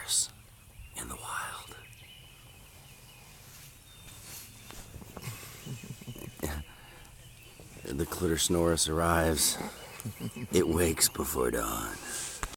Clitorosaurus in the wild. The Clitorosaurus arrives. It wakes before dawn.